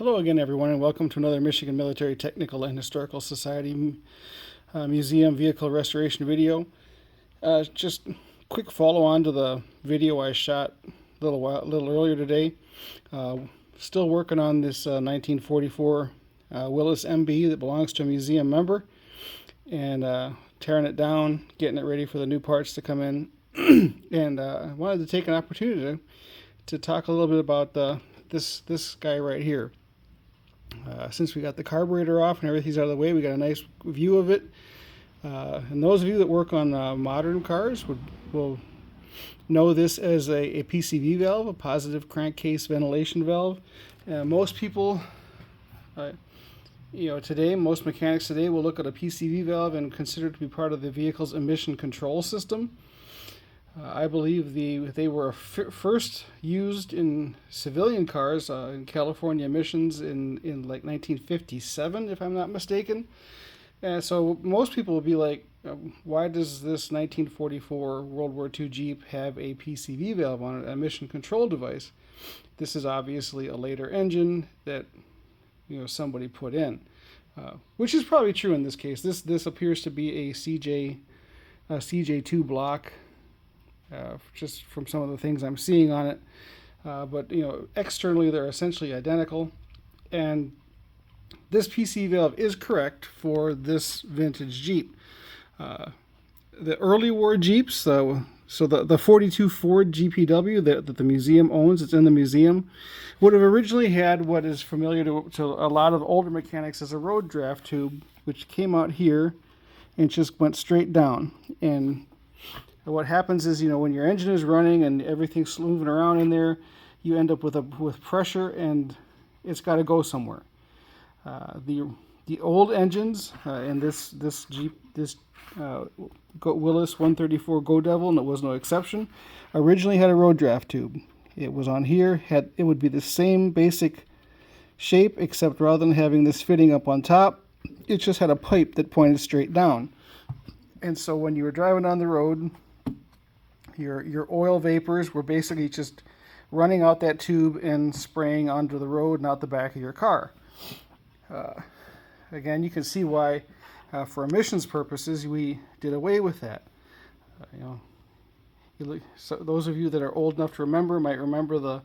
Hello again, everyone, and welcome to another Michigan Military Technical and Historical Society Museum Vehicle Restoration video. Just quick follow-on to the video I shot a little earlier today. Still working on this 1944 Willis MB that belongs to a museum member, and tearing it down, getting it ready for the new parts to come in. And I wanted to take an opportunity to talk a little bit about this guy right here. Since we got the carburetor off and everything's out of the way, we got a nice view of it. And those of you that work on modern cars will know this as a PCV valve, a positive crankcase ventilation valve. Most people, today, most mechanics today will look at a PCV valve and consider it to be part of the vehicle's emission control system. I believe they were first used in civilian cars in California emissions in like 1957, if I'm not mistaken. And so most people will be like, why does this 1944 World War II Jeep have a PCV valve on it, an emission control device? This is obviously a later engine that somebody put in, which is probably true in this case. This appears to be a CJ2 block. Just from some of the things I'm seeing on it, but externally they're essentially identical, and this PC valve is correct for this vintage Jeep. The early war Jeeps, so the 42 Ford GPW that the museum owns, it's in the museum, would have originally had what is familiar to a lot of older mechanics as a road draft tube, which came out here and just went straight down. And what happens is, when your engine is running and everything's moving around in there, you end up with pressure, and it's got to go somewhere. The old engines in this Jeep, this Willis 134 Go Devil, and it was no exception, originally had a road draft tube. It was on here. It would be the same basic shape, except rather than having this fitting up on top, it just had a pipe that pointed straight down. And so when you were driving on the road, your oil vapors were basically just running out that tube and spraying onto the road and out the back of your car. Again, you can see why, for emissions purposes, we did away with that. So those of you that are old enough to remember might remember the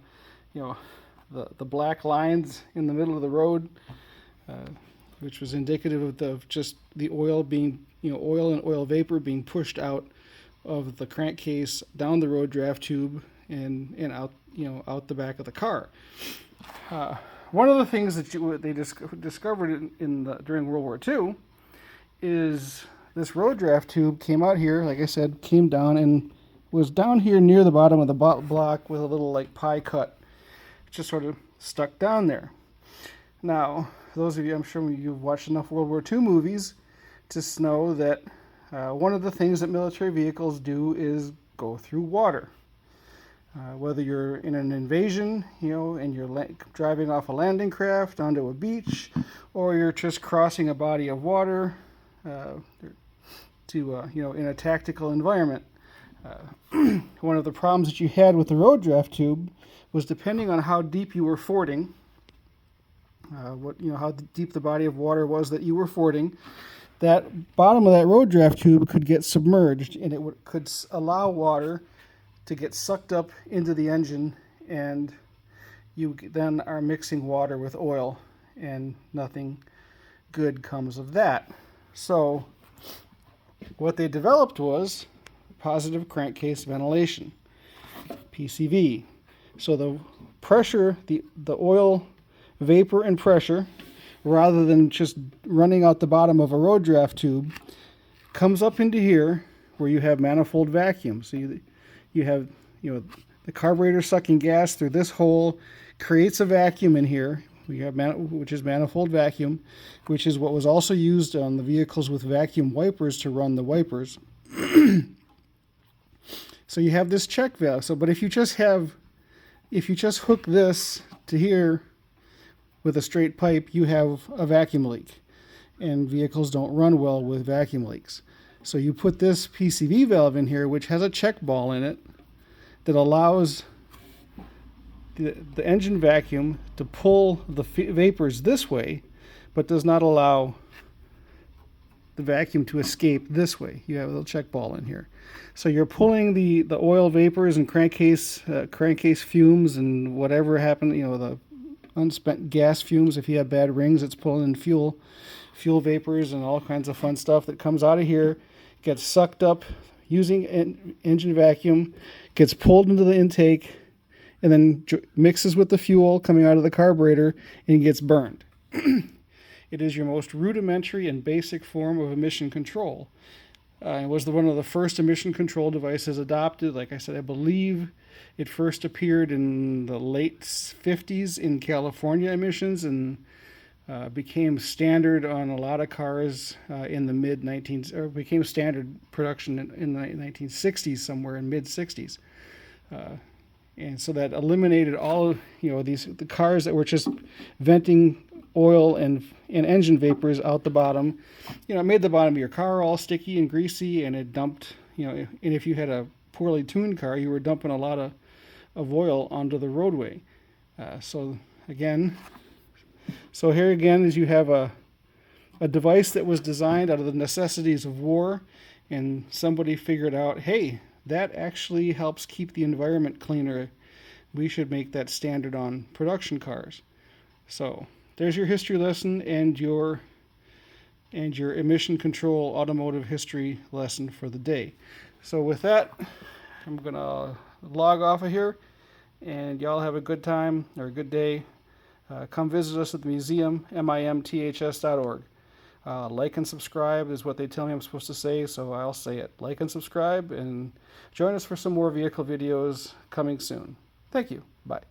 black lines in the middle of the road, which was indicative of just the oil being, oil and oil vapor being pushed out of the crankcase down the road draft tube and out out the back of the car. One of the things that they discovered during World War II is this road draft tube came out here, like I said, came down and was down here near the bottom of the block with a little like pie cut, just sort of stuck down there. Now, those of you, I'm sure you've watched enough World War II movies to know that one of the things that military vehicles do is go through water. Whether you're in an invasion, and you're driving off a landing craft onto a beach, or you're just crossing a body of water to in a tactical environment. One of the problems that you had with the road draft tube was, depending on how deep you were fording, how deep the body of water was that you were fording, that bottom of that road draft tube could get submerged, and could allow water to get sucked up into the engine, and you then are mixing water with oil, and nothing good comes of that. So what they developed was positive crankcase ventilation, PCV. So the pressure, the oil vapor and pressure, rather than just running out the bottom of a road draft tube, comes up into here where you have manifold vacuum. So you have the carburetor sucking gas through this hole, creates a vacuum in here. We have which is manifold vacuum, which is what was also used on the vehicles with vacuum wipers to run the wipers. So you have this check valve. But if you just hook this to here with a straight pipe, you have a vacuum leak, and vehicles don't run well with vacuum leaks. So you put this PCV valve in here, which has a check ball in it that allows the engine vacuum to pull the vapors this way, but does not allow the vacuum to escape this way. You have a little check ball in here. So you're pulling the oil vapors and crankcase fumes and whatever happened, the unspent gas fumes. If you have bad rings, it's pulling in fuel vapors and all kinds of fun stuff that comes out of here, gets sucked up using engine vacuum, gets pulled into the intake, and then mixes with the fuel coming out of the carburetor and gets burned. It is your most rudimentary and basic form of emission control. It was one of the first emission control devices adopted. Like I said, I believe it first appeared in the late 50s in California emissions and became standard on a lot of cars in the mid-19s, or became standard production in the 1960s, somewhere in mid-60s. And so that eliminated all, the cars that were just venting oil and engine vapors out the bottom. It made the bottom of your car all sticky and greasy, and it dumped, and if you had a poorly tuned car, you were dumping a lot of oil onto the roadway. So here again is you have a device that was designed out of the necessities of war, and somebody figured out, hey, that actually helps keep the environment cleaner. We should make that standard on production cars. So there's your history lesson and your emission control automotive history lesson for the day. So with that, I'm going to log off of here, and y'all have a good time or a good day. Come visit us at the museum, mimths.org. Like and subscribe is what they tell me I'm supposed to say, so I'll say it. Like and subscribe, and join us for some more vehicle videos coming soon. Thank you. Bye.